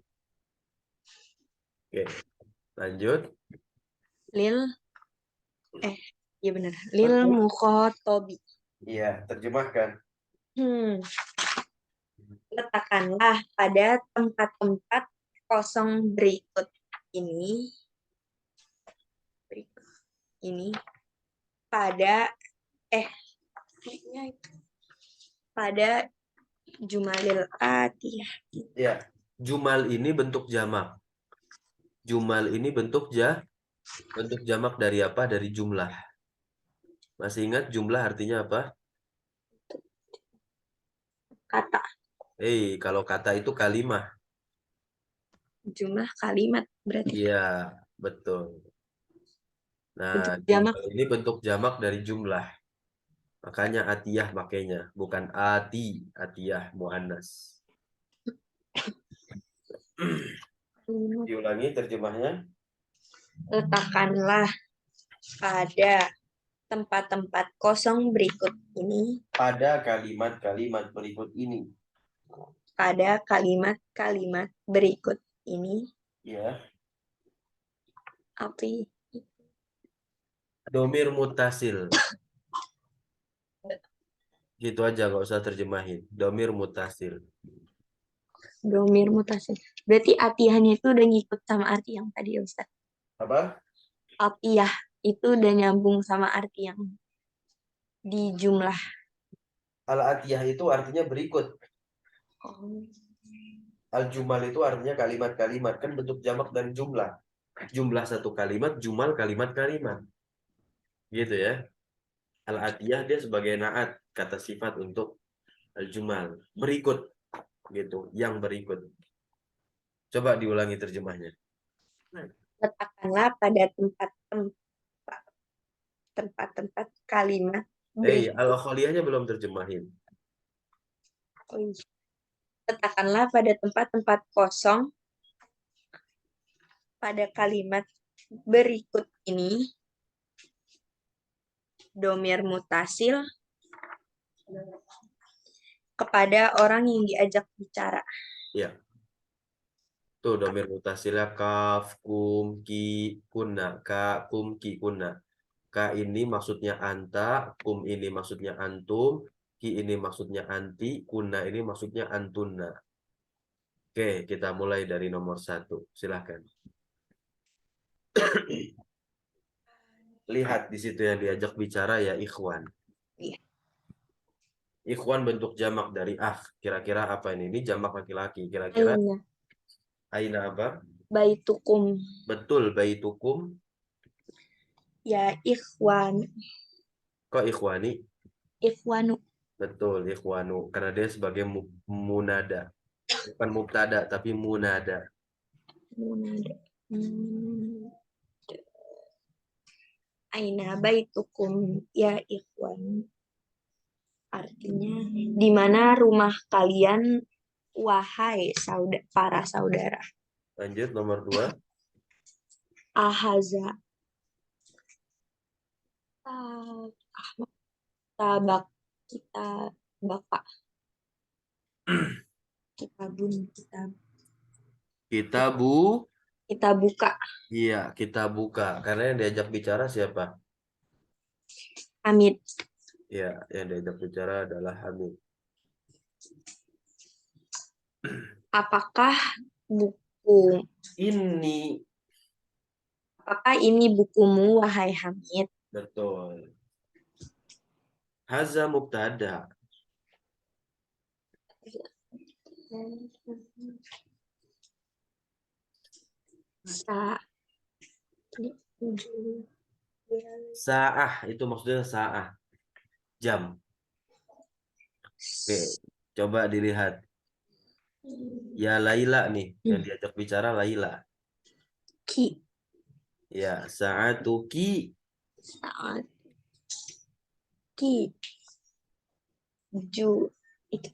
Oke, lanjut. lil ya benar lil Betul. mukhotobi. Iya, terjemahkan. Letakkanlah pada tempat-tempat kosong berikut ini pada pada jumalil atiyah. Ya, jumal ini bentuk jamak. Jumal ini bentuk jamak dari apa? Dari jumlah. Masih ingat jumlah artinya apa? Kata. Kalau kata itu kalimah. Jumlah kalimat berarti. Iya, betul. Nah, Bentuk jamak. jumal ini bentuk jamak dari jumlah. Makanya atiyah makanya, bukan atiyah muannas. Diulangi terjemahnya. Letakkanlah pada tempat-tempat kosong berikut ini. Pada kalimat-kalimat berikut ini. Pada kalimat-kalimat berikut ini. Ya. Apa? Domir mutasil. Gitu aja, gak usah terjemahin. Domir mutasil. Domir mutasil. Berarti atiyahnya itu udah ngikut sama arti yang tadi ya Ustaz. Apa? Atiyah itu udah nyambung sama arti yang di jumlah. Al-atiyah itu artinya berikut. Oh. Al-jumal itu artinya kalimat-kalimat. Kan bentuk jamak dan jumlah. Jumlah satu kalimat, jumal kalimat-kalimat. Gitu ya. Al-atiyah dia sebagai naat, kata sifat untuk al-jumal. Berikut. Gitu. Yang berikut. Coba diulangi terjemahnya. Letakkanlah pada tempat-tempat kalimat berikut. Al-Kholiyahnya belum terjemahin. Oh, iya. Letakkanlah pada tempat-tempat kosong pada kalimat berikut ini domir mutasil kepada orang yang diajak bicara. Ya. Tuh domir mutasilnya kaf, kum, ki, kunna. Ka, kum, ki, kunna. Ka ini maksudnya anta, kum ini maksudnya antum, ki ini maksudnya anti, kunna ini maksudnya antunna. Oke, kita mulai dari nomor 1. Silahkan. Lihat di situ yang diajak bicara ya ikhwan. Iya. Ikhwan bentuk jamak dari Kira-kira apa ini? Ini jamak laki-laki. Kira-kira Aina. aina apa? Baitukum. Betul, baitukum. Ya ikhwan. Kok ikhwani? Ikhwanu. Betul, ikhwanu. Karena dia sebagai munada. Bukan mubtada, tapi munada. Munada. Aina baitukum ya ikhwan. Artinya di mana rumah kalian wahai para saudara. Lanjut, nomor 2. Ahaza. Tabak kita bapak. Kita Kita buka. Iya, kita buka. Karena yang diajak bicara siapa? Hamid. Ya, yang diajak bicara adalah Hamid. Apakah buku Ini. Apakah ini bukumu wahai Hamid? Betul. Haza mubtada. Sa'ah itu maksudnya sa'ah. Jam. Oke, coba dilihat. Ya Laila nih, yang diajak bicara Laila. Ki. Ya, sa'atuki. Saat ki. Ju. Itu.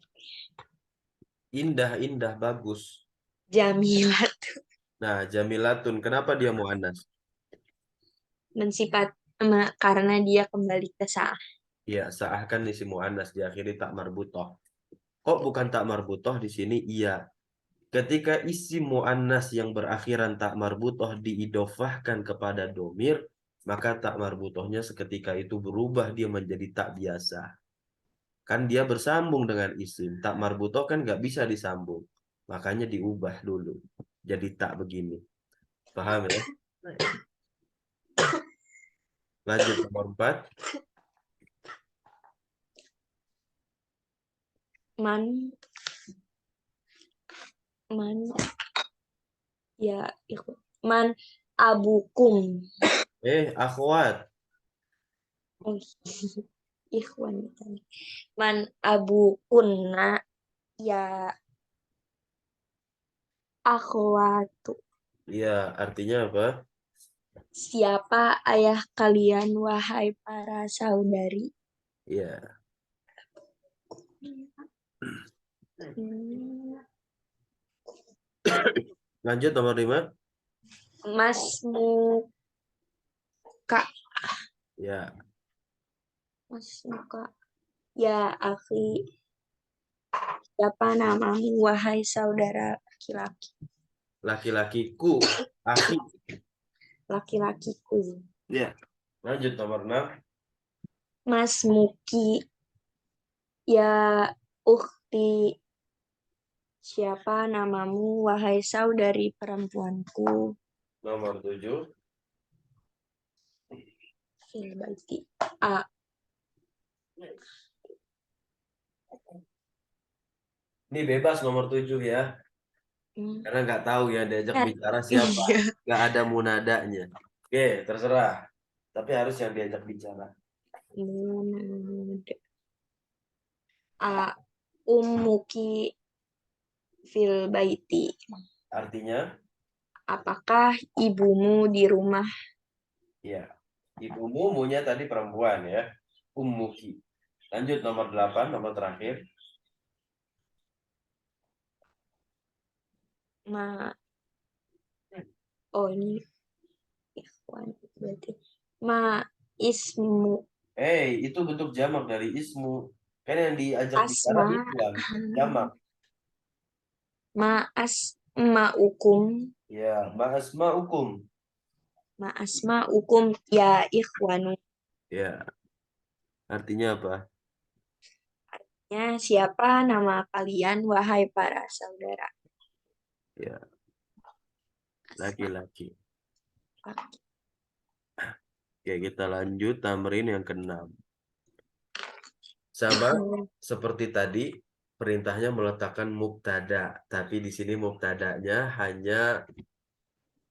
Indah, bagus. Jamilat. Nah, jamilatun. Kenapa dia muannas? Mensifat karena dia kembali ke sa'ah. Ya, sa'ah kan isim muannas diakhiri tak marbutoh. Kok bukan tak marbutoh di sini? Iya. Ketika isim muannas yang berakhiran tak marbutoh diidofahkan kepada domir, maka tak marbutohnya seketika itu berubah dia menjadi tak biasa. Kan dia bersambung dengan isim. Tak marbutoh kan nggak bisa disambung. Makanya diubah dulu. Jadi tak begini. Paham ya? Lanjut nomor 4. Man ya ikhwan. Man abukum. Akhwat. Oh, ikhwan. Man abukunna ya akhwatu. Iya, artinya apa? Siapa ayah kalian wahai para saudari? Iya. Lanjut nomor 5. Mas Muka. Ya. Mas Muka. Ya akhi. Siapa namamu wahai saudara laki-laki? Laki-lakiku. Akhi. Laki-lakiku. Ya. Lanjut nomor 6. Mas Muki. Ya ukhti. Siapa namamu wahai saudari perempuanku? Nomor 7. Fil baiti. A. Ini bebas nomor 7 ya. Karena nggak tahu ya diajak bicara siapa. Iya. Nggak ada munadanya. Oke, terserah. Tapi harus yang diajak bicara. Munada. Ummuki fil baiti. Artinya, Apakah ibumu di rumah? ya. Ibumu, munya tadi perempuan ya. Ummuki. Lanjut nomor 8, nomor terakhir. Ma, oh ini ikhwan berarti. Ma ismu Itu bentuk jamak dari ismu. Kan yang diajak bicara asma ikhwan. Jamak. ma asmaukum Ya, ma'asma hukum. ma asmaukum ya ikhwanu. Ya, artinya apa? Ya, siapa nama kalian wahai para saudara? Ya, Asma. laki-laki. Oke, kita lanjut tamrin yang keenam. Sama seperti tadi, perintahnya meletakkan mubtada, tapi di sini mubtadanya hanya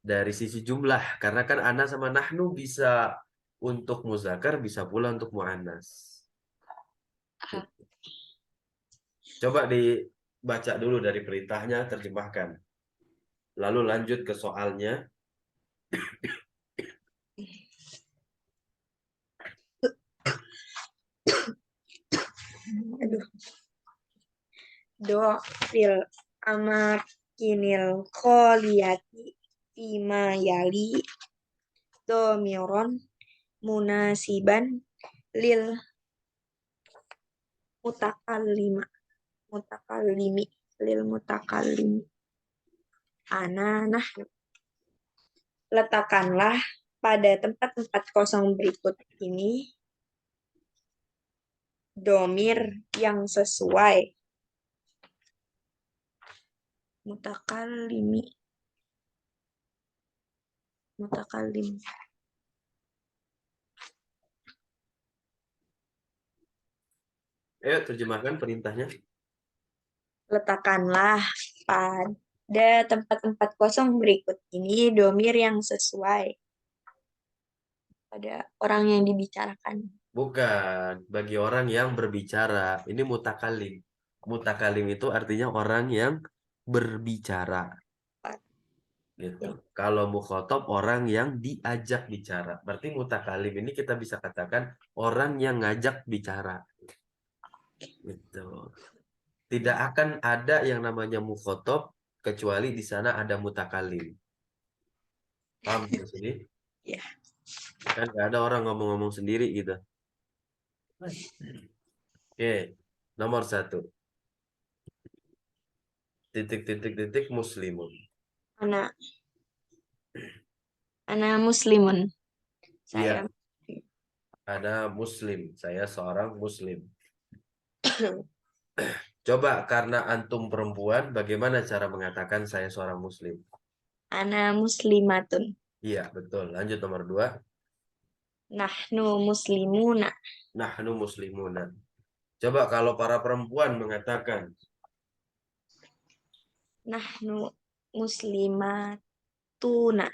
dari sisi jumlah, karena kan ana sama nahnu bisa untuk muzakkar, bisa pula untuk muannas. Coba dibaca dulu dari perintahnya, terjemahkan. Lalu lanjut ke soalnya. Aduh. Do fil amakinil kholiyati fima yali domiron munasiban lil mutakallima mutakallimi lil mutakallimi nah letakkanlah pada tempat-tempat kosong berikut ini domir yang sesuai mutakallimi mutakallim. Ayo terjemahkan perintahnya. Letakkanlah pada tempat-tempat kosong berikut ini domir yang sesuai pada orang yang dibicarakan. Bukan, bagi orang yang berbicara. Ini mutakalim. Mutakalim itu artinya orang yang berbicara. Gitu. Kalau mukhotob orang yang diajak bicara. Berarti mutakalim ini kita bisa katakan orang yang ngajak bicara. Gitu. Tidak akan ada yang namanya mukhotob kecuali di sana ada mutakalim. Paham di sini? Ya. Kan nggak ada orang ngomong-ngomong sendiri gitu. Oke, nomor 1. Titik muslimun. Anak anak muslimun. Saya Iya, ada muslim. Saya seorang muslim. Coba karena antum perempuan, bagaimana cara mengatakan saya seorang muslim? anak muslimatun. Iya, betul. Lanjut nomor 2. Nahnu muslimuna. Nahnu muslimuna. Coba kalau para perempuan mengatakan, Nahnu muslimatuna.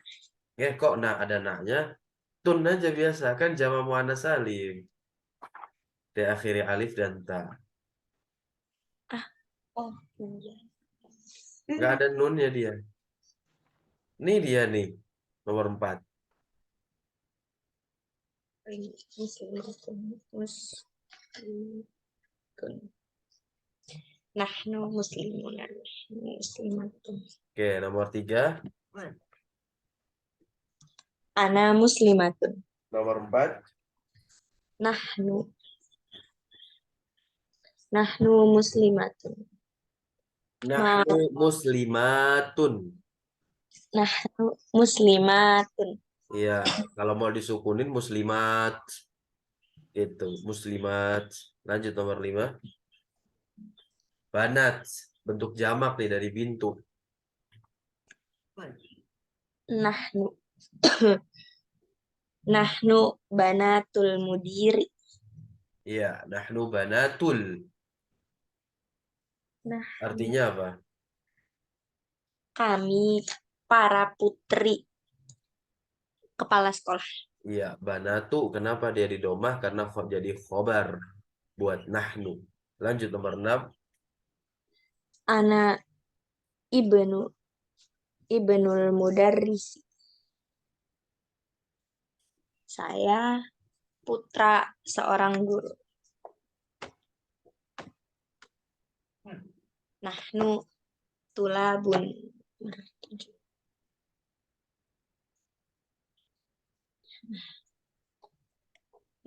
ya kok nah ada naknya? Tun aja biasa kan jama muannas salim. Diakhiri alif dan ta. Oh iya. Nggak ada nunnya dia. Ini dia nih, nomor 4. Muslimatun. Muslimatun. Nahnu muslimuna. Muslimatun. Oke, nomor 3. Ana muslimatun. Nomor 4. Nahnu. Nahnu muslimatun. Ma, Nahnu muslimatun. nahnu muslimatun. Iya, kalau mau disukunin muslimat. Itu, muslimat. Lanjut nomor 5. Banat. Bentuk jamak nih dari bintu. Nahnu. Nahnu banatul mudiri. Iya, nahnu banatul. Nah, Artinya apa? kami para putri kepala sekolah. Iya, banatu. Kenapa dia didomah? Karena jadi khobar buat nahnu. Lanjut nomor 6. Ana ibnu ibnul mudarris. Saya putra seorang guru. Nahnu tulabun.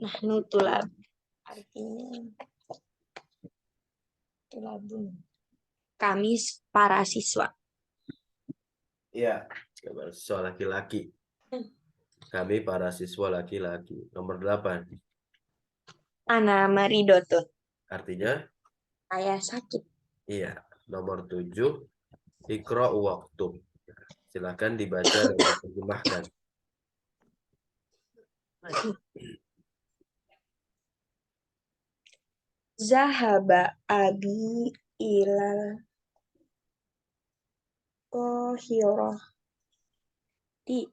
Nahnu tulab. Artinya tulabun. Kami para siswa. Iya, siswa laki-laki. Kami para siswa laki-laki. Nomor 8. Ana maridotun. Artinya, Saya sakit. iya. Nomor 7. Iqra'u waktu. Silakan dibaca dan diterjemahkan. Zahaba abi ilal Qahirah di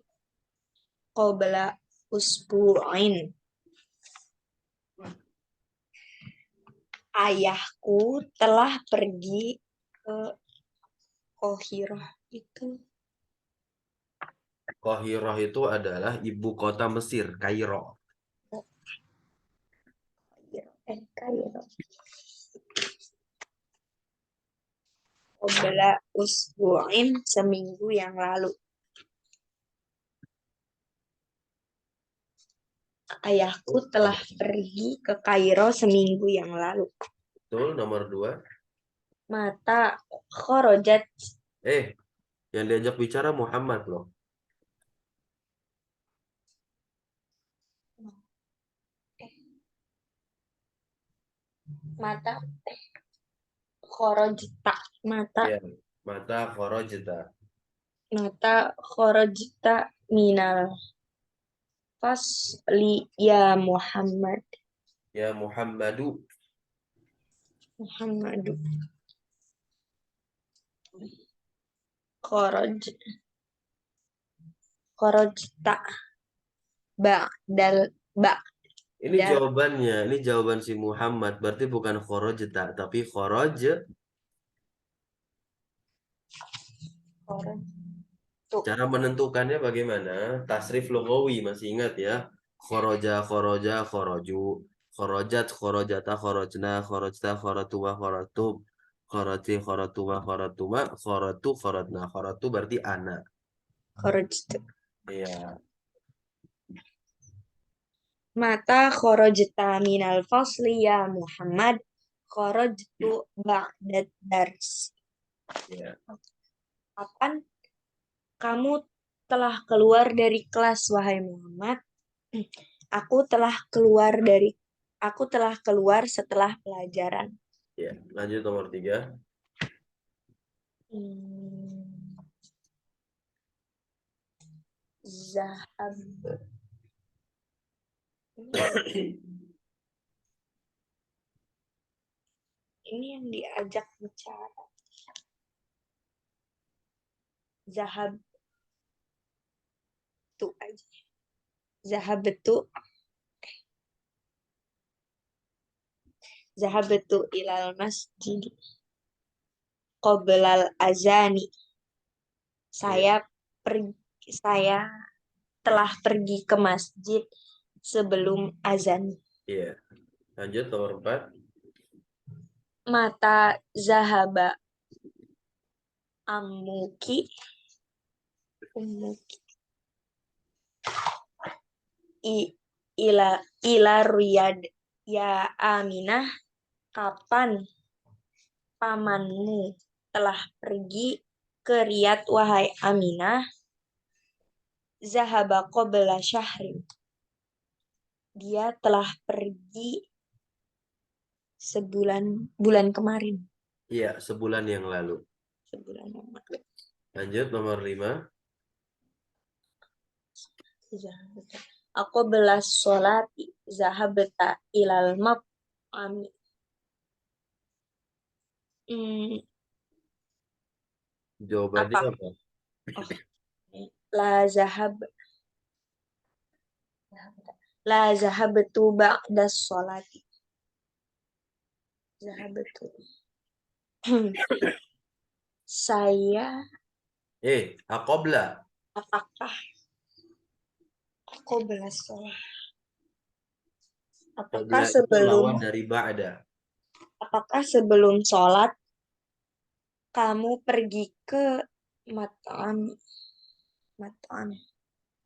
qabla usbu'in. Ayahku telah pergi ke Qahirah itu. Qahirah itu adalah ibu kota Mesir, Kairo. Kairo. Qabla usbu'in, seminggu yang lalu. Ayahku telah pergi ke Kairo seminggu yang lalu. Betul, nomor 2. Mata kharajat. Yang diajak bicara Muhammad loh. Mata kharajta. Mata Ya, mata kharajta. mata kharajta minal fasli ya Muhammad. Ya Muhammadu. Muhammadu. Kharaj kharajta ba'dal Ini ba'dal jawabannya, ini jawaban si Muhammad. Berarti bukan kharajta, tapi kharaj. kharaj tuh Cara menentukannya bagaimana? Tasrif lughawi, masih ingat ya? Kharaja, kharaja, kharaju. Kharajat, kharajata, kharajna, kharajta, kharatuma, kharatum. Kharati, kharatuma, kharatuma, kharatu, kharatna. Kharatu berarti anak. kharajtu. Iya. Mata kharajta minal fasli ya Muhammad. Kharajtu ba'dad dars. Iya. Kapan kamu telah keluar dari kelas, wahai Muhammad? Aku telah keluar setelah pelajaran. Iya. Lanjut nomor 3. Hmm, Zahab. Ini yang diajak bicara. Zahab tuh aja. Zahabtu ilal masjid qoblal azani. Iya. Saya telah pergi ke masjid sebelum azan. Iya. Lanjut nomor 4. Mata zahaba amuki umuki i, ila Riyad ya Aminah. Kapan pamanmu telah pergi ke Riyadh, wahai Aminah? Zahaba qabla syahrin. Dia telah pergi bulan kemarin. Iya, sebulan yang lalu. Sebulan yang lalu. Lanjut nomor 5. Aku belas sholati zahabta ilal maqami Hmm, Jawabannya apa? apa? Oh, la zahab. La zahabtu ba'da sholati. Zahabtu. Saya, Aqobla. apakah aku belas sholat? Apakah Qobla itu sebelum lawan dari ba'da. apakah sebelum sholat kamu pergi ke mat'am? Mat'am.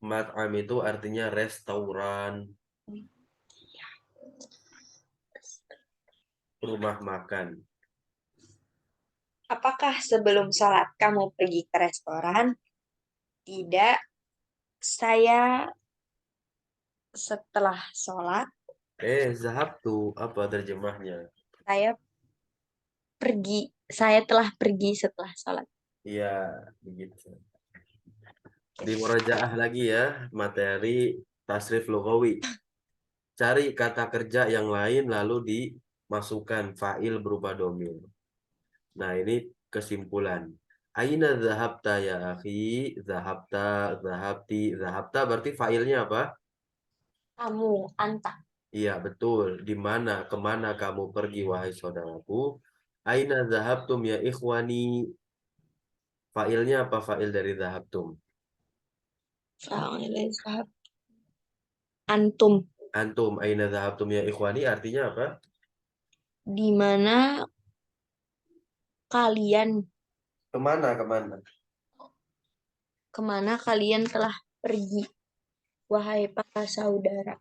Mat'am itu artinya restoran, rumah makan. Apakah sebelum sholat kamu pergi ke restoran? Tidak, saya setelah sholat, Zahab tuh apa terjemahnya? saya pergi. Saya telah pergi setelah sholat. Iya, begitu. Di Oke. murojaah lagi ya, materi tasrif lughawi. Cari kata kerja yang lain lalu dimasukkan fa'il berupa domir. Nah, ini kesimpulan. Aina zahabta ya akhi? Zahabta, zahabti, zahabta berarti fa'ilnya apa? Kamu, anta. Iya, betul. Di mana, kemana kamu pergi, wahai saudaraku? Aina zahabtum ya ikhwani? Fa'ilnya apa fa'il dari zahabtum? Fa'il zahab. Antum. Antum, aina zahabtum ya ikhwani artinya apa? Di mana kalian, Kemana? kemana kalian telah pergi, wahai para saudara.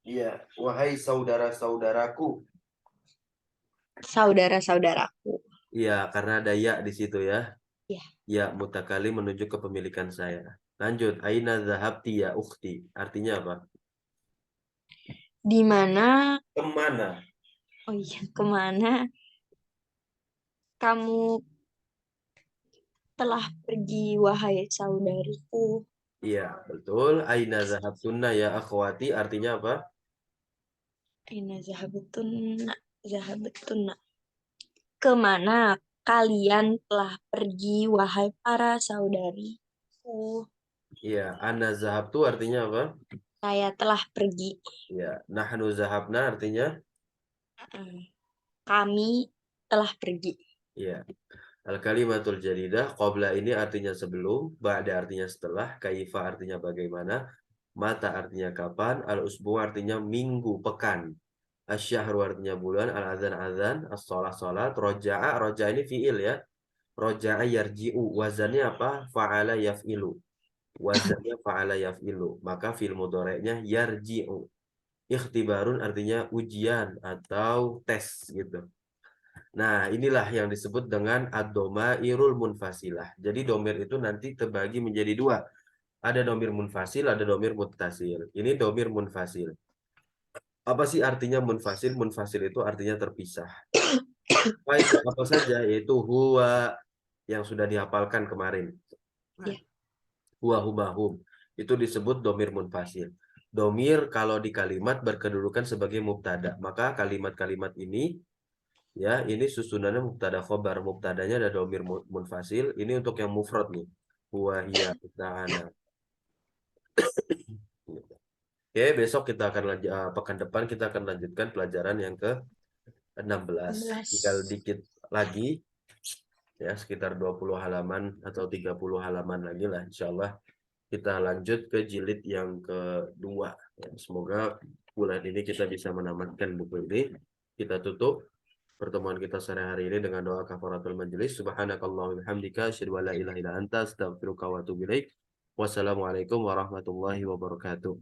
Iya, wahai saudara-saudaraku. Saudara-saudaraku. Iya, karena ada ya di situ ya. Ya, Ya, mutakali menunjuk kepemilikan saya. Lanjut, aina zahabti ya ukhti. Artinya apa? di mana, Kemana? oh iya, kemana kamu telah pergi, wahai saudariku. Iya, betul. Aina zahabtunna ya akhwati artinya apa? Aina zahabtun, zahabtun. Kemana kalian telah pergi, wahai para saudariku? Iya, ana zahabtu artinya apa? Saya telah pergi. Iya, nahnu zahabna artinya Mm. Kami telah pergi. iya. Al kalimatul jadidah qabla ini artinya sebelum, ba'da artinya setelah, kaifa artinya bagaimana, mata artinya kapan, al usbu artinya minggu, pekan. Asyahru artinya bulan, al adzan adzan, as-shalah salat, roja'a ini fiil ya. Roja'a yarji'u, wazannya apa? Fa'ala yaf'ilu. Wazannya fa'ala yaf'ilu. Maka fiil mudhari'nya yarji'u. Ikhtibarun artinya ujian atau tes gitu. Nah, inilah yang disebut dengan ad-domairul munfasilah. Jadi domir itu nanti terbagi menjadi dua. Ada domir munfasil, ada domir muttasil. Ini domir munfasil. Apa sih artinya munfasil? Munfasil itu artinya terpisah. Apa itu apa saja? Yaitu huwa yang sudah dihafalkan kemarin. Ya. Huwa hubahum. Itu disebut domir munfasil. Domir kalau di kalimat berkedudukan sebagai mubtada. Maka kalimat-kalimat ini ya, ini susunannya mubtada khobar. Mubtadanya ada domir munfasil. Ini untuk yang mufrad nih. Huwa hiya ta'ana. Oke, besok kita akan pekan depan kita akan lanjutkan pelajaran yang ke-16. 16. Tinggal dikit lagi ya, sekitar 20 halaman atau 30 halaman lagi lah insya Allah kita lanjut ke jilid yang kedua. Ya, semoga bulan ini kita bisa menamatkan buku ini. Kita tutup pertemuan kita sore hari ini dengan doa kafaratul majelis. Subhanakallahumma bihamdika asyhadu an la ilaha illa anta astaghfiruka wa atubu ilaik. Wassalamualaikum warahmatullahi wabarakatuh.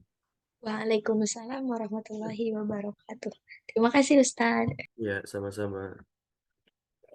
Waalaikumsalam warahmatullahi wabarakatuh. Terima kasih Ustaz. Ya, sama-sama.